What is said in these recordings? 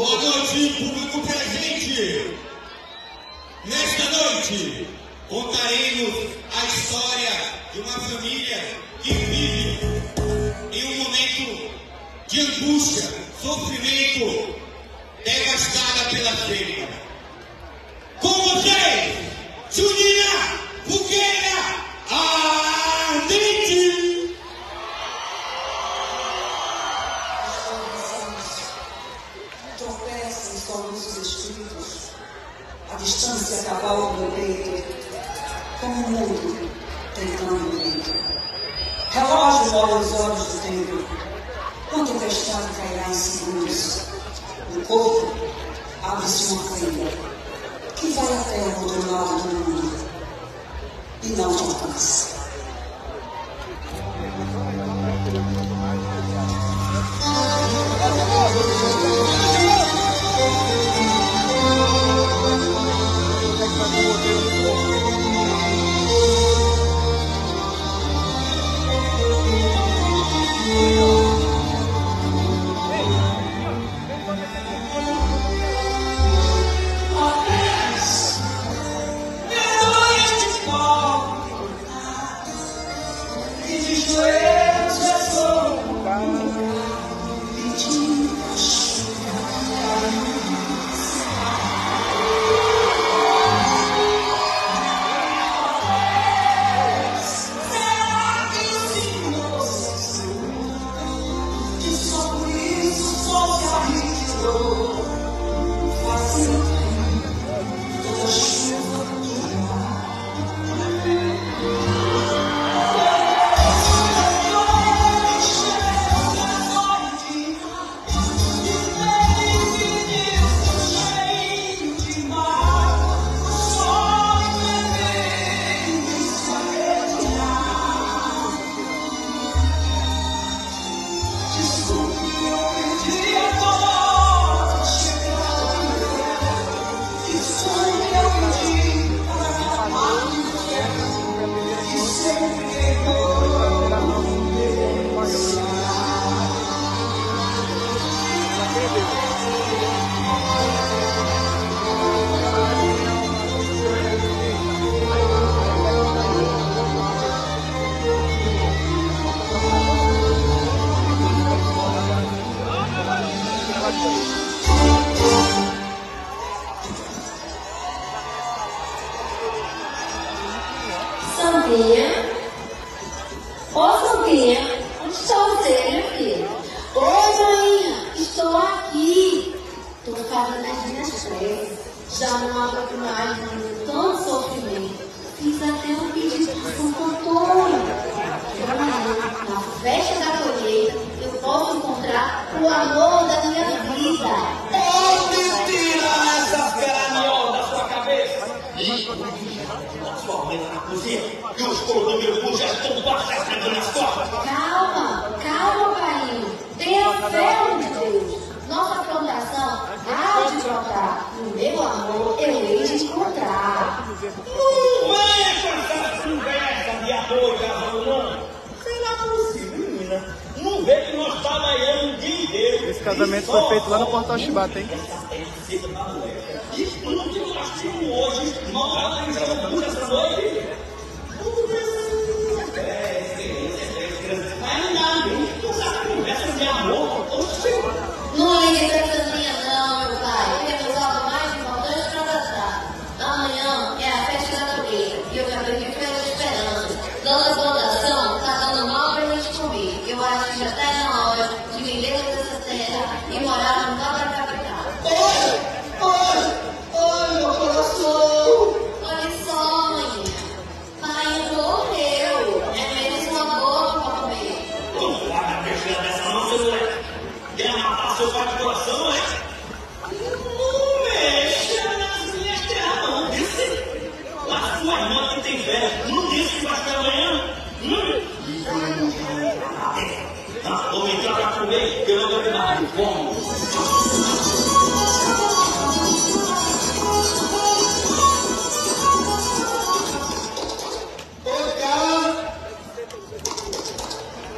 Boa noite, público presente. Nesta noite, contaremos a história de uma família que vive em um momento de angústia, sofrimento, devastada pela seca. Com vocês, Juninha Fogueira Ardente! Tropeçam sobre os espíritos, a distância cavalga no peito, como um mundo tentando dentro. Relógio molha os olhos do tempo, quando o pestado cairá em segundos. No corpo, abre-se uma fenda, que vai até o outro lado do mundo, e não te alcança. Sandinha, ô Sandinha, onde está você, minha filha? Oi, mãe, estou aqui. Estou fazendo as minhas preces. Já não aguento mais tanto sofrimento. Fiz até um pedido de Santo Antônio. Amanhã, na festa da colheita, eu posso encontrar o amor da minha vida. Pode tirar essa caranhola da sua cabeça! Sua mãe na cozinha e os coros do meu cu já estão passando nas costas! Calma, calma, pai. Tenha fé em Deus. Nossa plantação há de brotar. O meu amor eu hei de encontrar. Não venha com essa conversa de amor, casal, não! Será possível, menina? Não vê que nós trabalhamos o dia inteiro. Esse casamento foi feito lá no Portal Chibata, hein? E tudo que nós temos hoje, nós estamos por essa noite. Mas não, tu sabe conversa de amor. Não ligue pra Sandinha não, meu pai. Temos algo mais importante pra tratar. Amanhã é a festa da colheita e eu acabei de ficar esperando. Dona plantação tá dando mal pra gente comer. Eu acho que já tá na hora de vender essa terra e morar no lugar da capital. Ai, meu coração! Olha só, mãe. Pai morreu. É menos uma boca pra comer. Como guarda a peixeira dessa mão, seu moleque? Quer matar seu pai de coração, não é? Não mexa nas minhas terras, não. Disse. A sua irmã que tem fé, não disse que vai ficar amanhã? Vou entrar pra comer, que eu não vou mais. Como?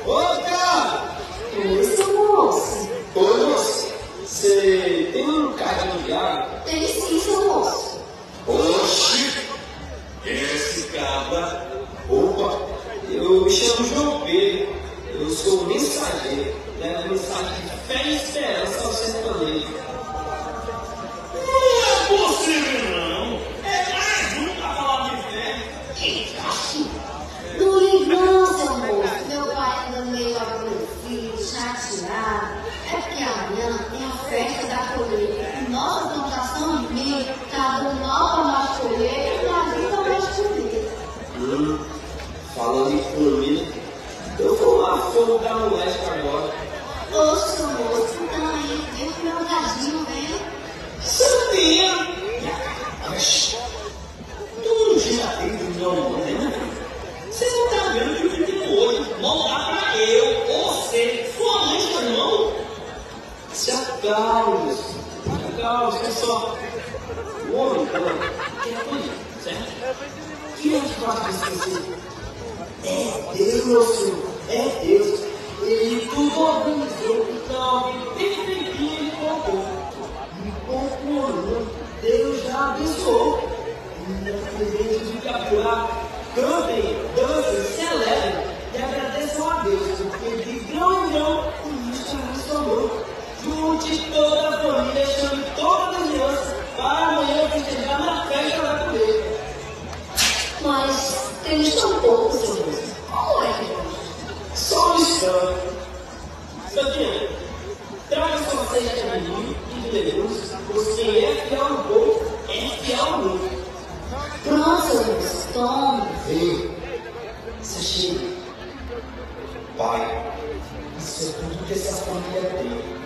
Oi, seu moço. Ô, moço, você tem um Thiago? Tem sim, seu moço. Oxi! Esse cabra. Opa! Eu me chamo João Pedro. Eu sou mensageiro. Levo mensagem de fé e esperança ao sertanejo. Não é possível, não. É mais um pra falar de fé. Quem acha? Não ligue não, seu moço. Meu pai anda meio aborrecido, chateado. É porque amanhã tem a festa da colheita. E nossa plantação de milho tá dando mal para mais colheita e a vida mais colheita. Falando em comida, eu vou lá fogo da moleque agora. Ô, seu moço, então aí, vem com meu gadinho, vem. Sabia! Tu já tem do meu nome, né? Você não tá vendo que eu fico no olho. Não dá pra eu, você, sua mãe, seu irmão. Se acalme, você só. O homem, que é bonito, certo? Que é de fato esquecido? É Deus, Senhor, é Deus. Ele tudo organizou, então, perfeitinho ele colocou. E concluindo, Deus já abençoou. Independente de capturar, cantem, dancem, celebrem e agradeçam a Deus, porque de grão em grão o lixo transformou. Junte toda a família, chame todas as crianças para amanhã festejar na festa da colheita. Mas temos tão pouco, seu moço. Como é que vamos? Só um instante. Santinha, traga sua ceia de milho e de legumes, pois quem é fiel no pouco é fiel no muito. Pronto, seu moço, toma. Vem, se chega. Pai, isso é tudo que essa família tem.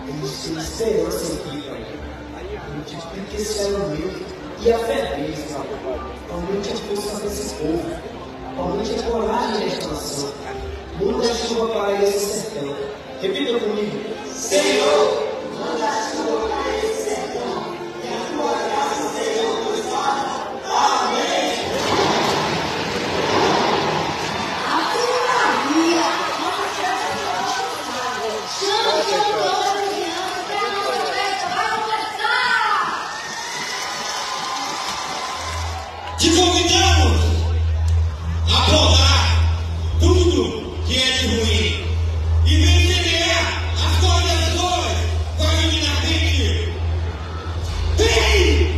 Eles têm esperança em ti, Pai. Multiplique esse alimento e a fé deles, Pai. Aumente a força desse povo. Aumente a coragem desta nação. Muda a chuva para esse sertão. Repita comigo. Senhor, manda a chuva para esse sertão. E a tua graça, Senhor, nos guarda. Amém. Te convidamos a podar tudo que é de ruim e vem semear as coisas boas com a menina Rick. Vem!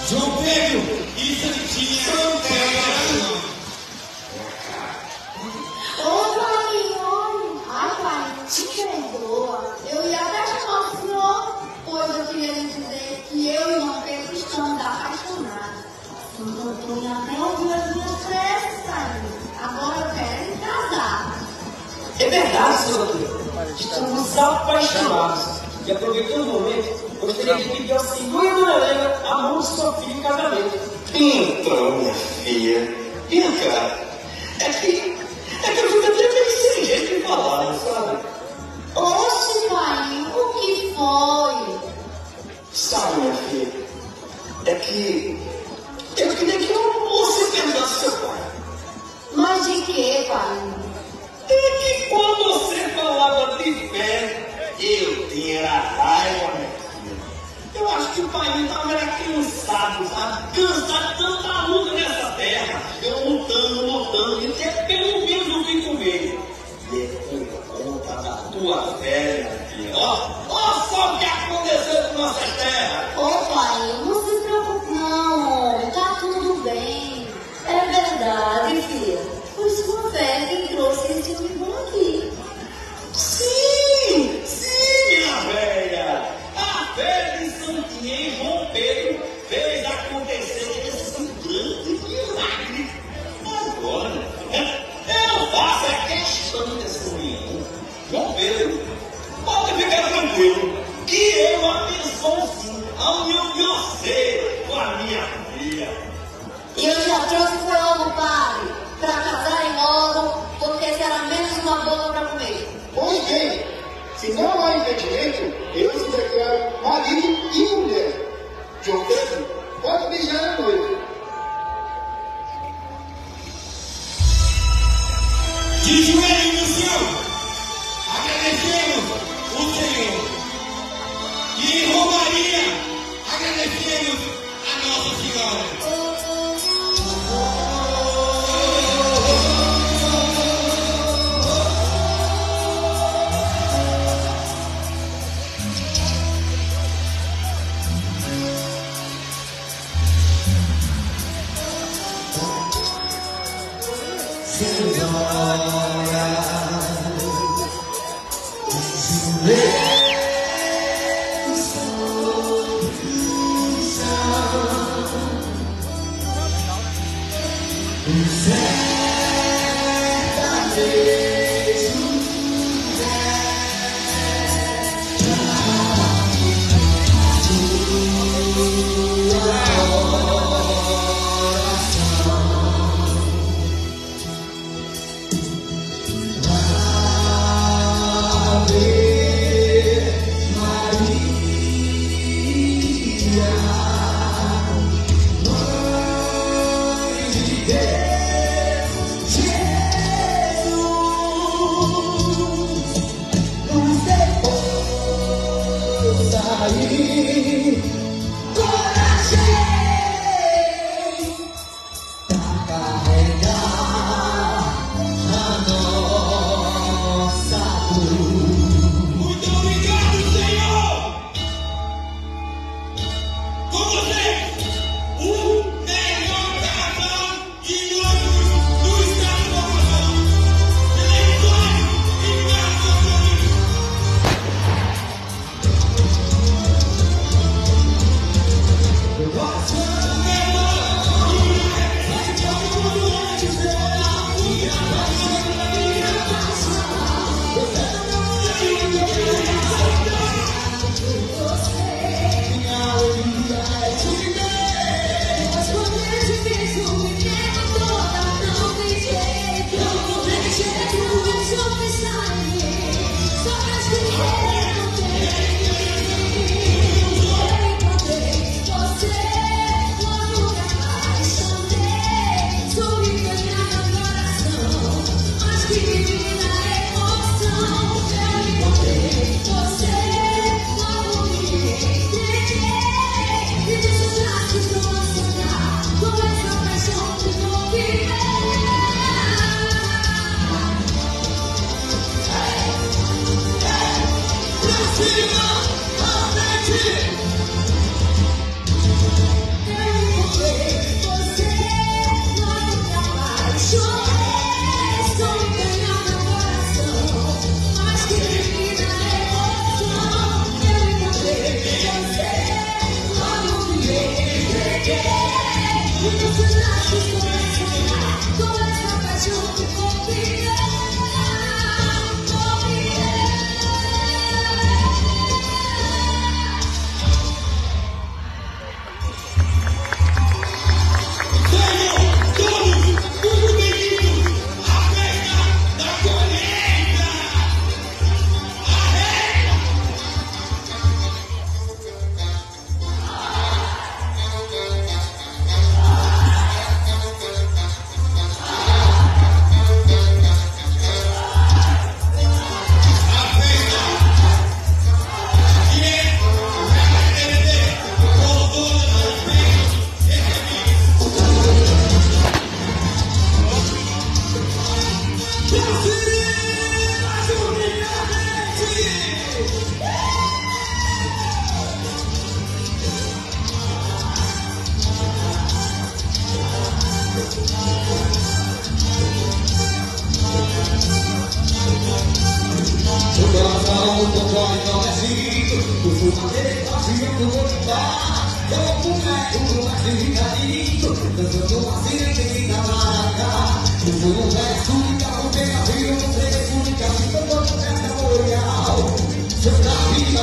João Pedro e Santinha Ô, pai, ai, pai, te perdoa. Eu ia até chamar o senhor, pois eu queria lhe dizer que eu e João Pedro estamos apaixonados. O doutor até ouviu as minhas preces, sabe? Agora eu quero me casar. É verdade, senhor doutor. Estamos apaixonados. E aproveitando o momento, gostaria de pedir ao senhor e a dona Helena a mão de sua filha em casamento. Então, minha filha, vem cá. É que eu fico até meio sem jeito de falar, sabe? Oxe, pai, o que foi? Sabe, minha filha, é que eu queria que você perguntasse seu pai. Mas de que, pai? É que quando você falava de fé, eu tinha raiva, minha filha. Eu acho que o pai estava cansado, sabe? Cansado de tanta luta nessa terra. Eu lutando, e até pelo menos eu vim com ele. E é por conta da tua fé, minha filha. Ó só o que aconteceu com nossas terras. Ô, pai, não se preocupe não, tá tudo bem. É verdade, filha. Foi sua fé que trouxe esse homem bom aqui. Sim, minha velha. A fé de Santinha e João Pedro fez acontecer esse aquilo que eu abençoo ao meu ser com a minha filha. E eu já trouxe fogo, padre, para casarem logo, porque será menos uma boca para comer. Pois bem, se não há impedimento, eu se declaro marido e mulher. João Pedro, pode beijar a noiva. De joelho no chão, agradecemos o Senhor. E em Romaria, agradecemos a Nossa Senhora. Você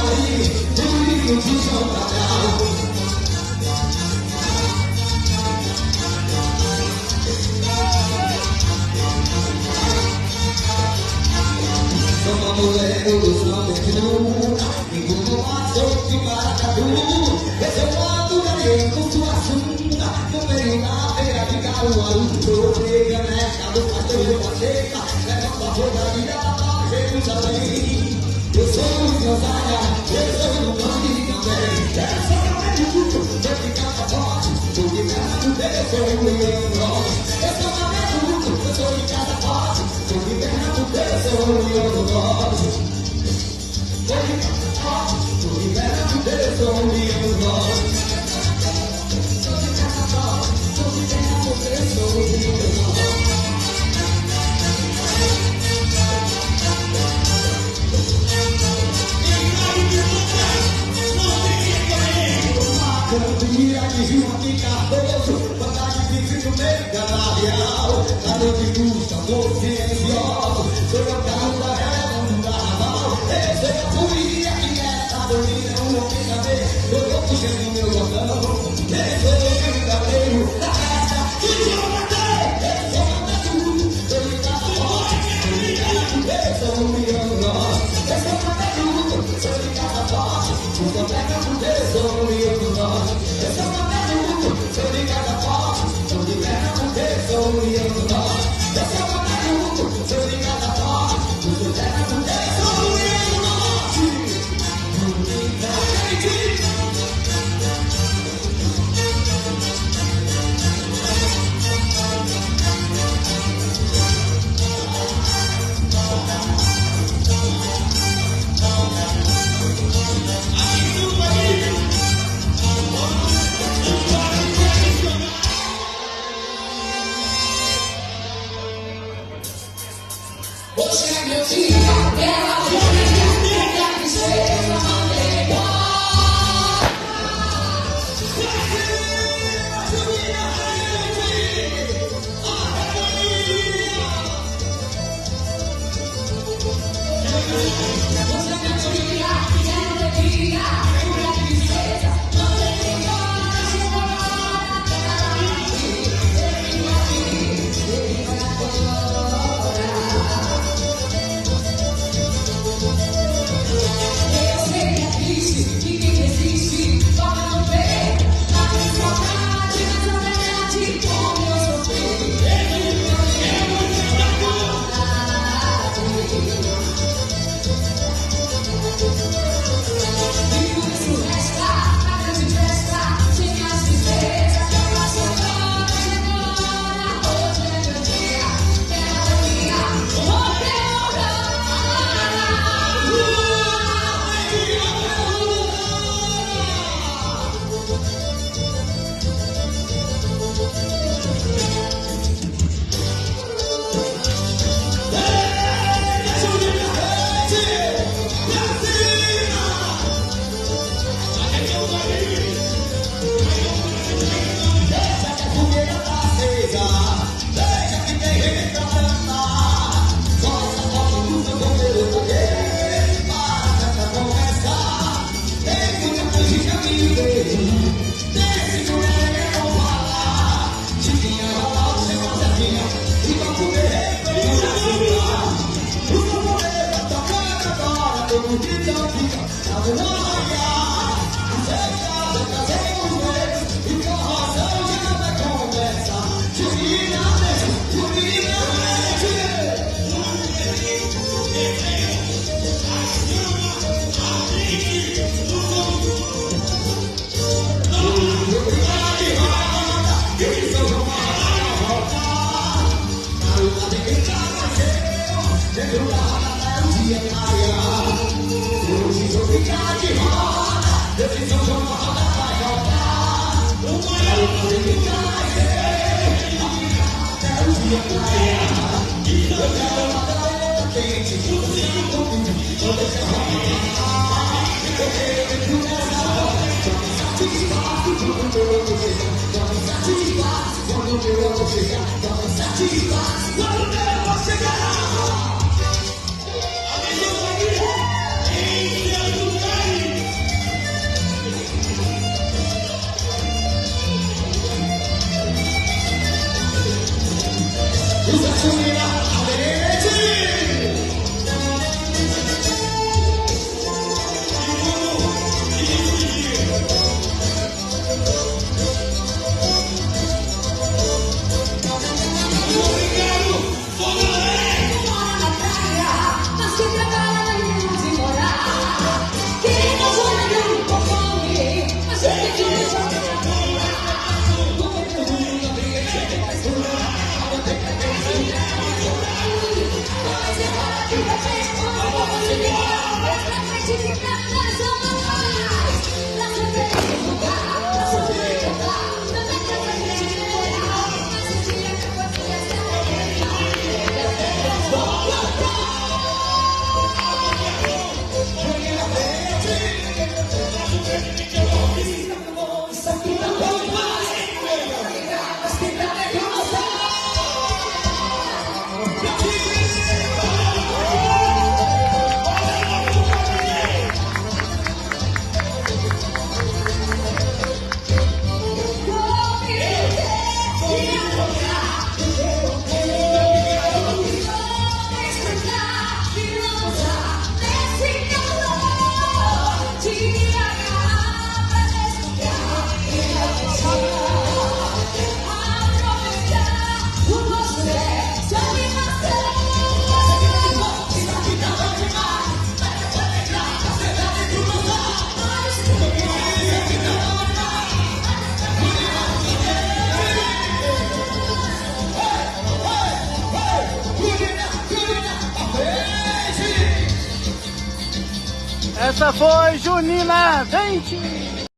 Essa foi Junina Dente.